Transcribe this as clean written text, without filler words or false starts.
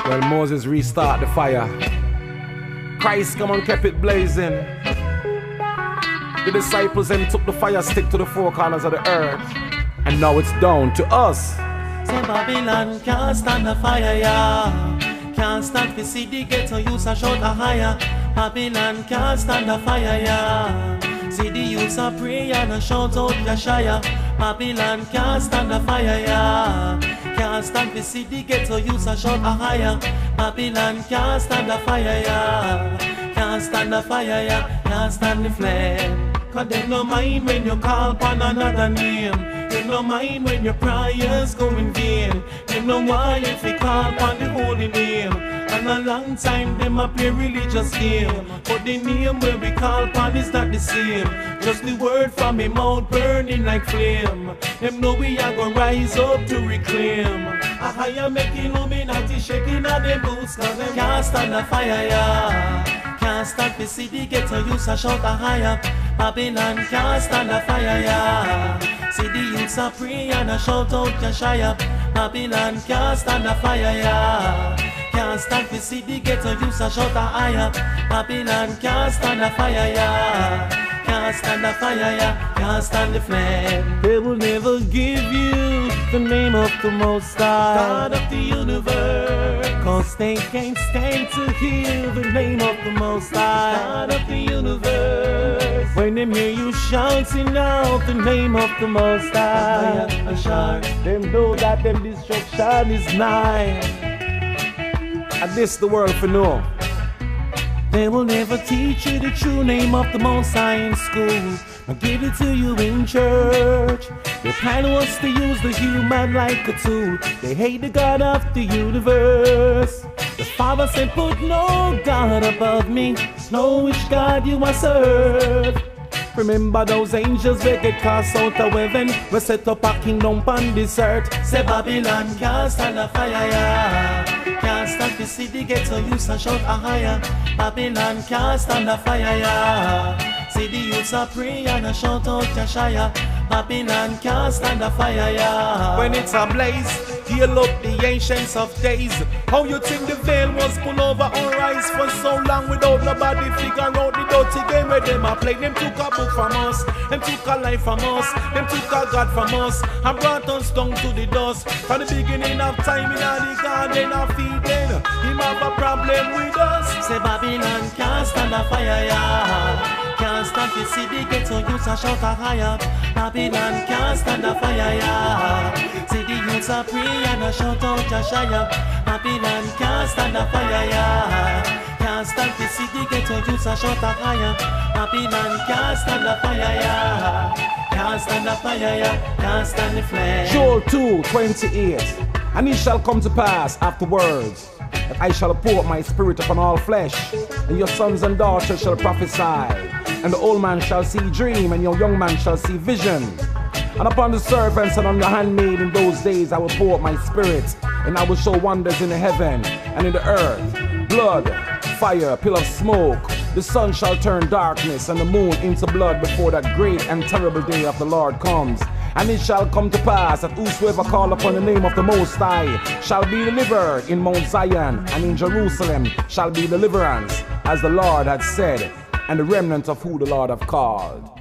Well, Moses restart the fire. Christ come and kept it blazing. The disciples then took the fire stick to the four corners of the earth. And now it's down to us. Say Babylon can't stand the fire, yeah. Can't stand to see the ghetto use a shout a higher. Babylon can't stand the fire, yeah. See the youths a pray and a shout out Yeshaya. Babylon can't stand the fire, yeah. Can't stand to see the ghetto use a shout a higher. Babylon can't stand the fire, yeah. Can't stand the fire, yeah. Can't stand the flame. Cause they no mind when you call upon another name. They no mind when your prayers go in vain. They no mind if you call upon the holy name. And a long time them a play religious game. But the name where we call upon is not the same. Just the word from me mouth burning like flame. Them know we are gonna rise up to reclaim. Ahayah make Illuminati shaking at them boots. Cause them can't stand the fire, yeah. Can't stand to see the ghetto use a shout a higher. Babylon can't stand the fire, yeah. See the youths a pray and a shout out Yeshaya. Babylon can't stand the fire, yeah. Can't stand to see the ghetto use a shout a higher. Babylon can't stand the fire, yeah. Can't stand the fire, yeah. Can't stand the flame. They will never give you the name of the Most High, God of the universe. Cause they can't stand to hear the name of the Most High, God of the universe. When they hear you shouting out the name of the Most High, them know that them destruction is nigh. And this the world for know. They will never teach you the true name of the Most High in school. I'll give it to you in church. Their plan was to use the human like a tool. They hate the God of the universe. The Father said, put no God above me. Know which God you must serve. Remember those angels they get cast out of heaven. We set up a kingdom on this earth. Say Babylon can't stand the fire, yeah. Can't stand to see the ghetto use a shout a higher. Babylon can't stand the fire, yeah. See the youths a pray and a shout out Yeshaya. Babylon can't stand the fire, yeah. When it's a blaze, heal up the ancients of days. How you think the veil was pulled over our eyes for so long without nobody figure out the dirty game where them a play? Them took a book from us, them took a life from us, them took a God from us, and brought us down to the dust. From the beginning of time in the garden of Eden, him have a problem with us. Say Babylon can't stand the fire, yeah. Can't stand to see the ghetto youths a shout a higher. Babylon can't stand the fire, yeah. See the youths a pray and a shout out Yeshaya. Babylon can't stand the fire, yeah. Can't stand to see the ghetto youths a shout a higher. Babylon can't stand the fire, yeah. Can't stand the fire, yeah. Can't stand the flame. Joel 2:28. And it shall come to pass afterwards that I shall pour out my spirit upon all flesh, and your sons and daughters shall prophesy. And the old man shall see dream, and your young man shall see vision. And upon the servants and on the handmaid in those days I will pour out my spirit, and I will show wonders in the heaven and in the earth, blood, fire, pillar of smoke. The sun shall turn darkness and the moon into blood before that great and terrible day of the Lord comes. And it shall come to pass that whosoever call upon the name of the Most High shall be delivered in Mount Zion, and in Jerusalem shall be deliverance, as the Lord had said, and the remnant of who the Lord hath called.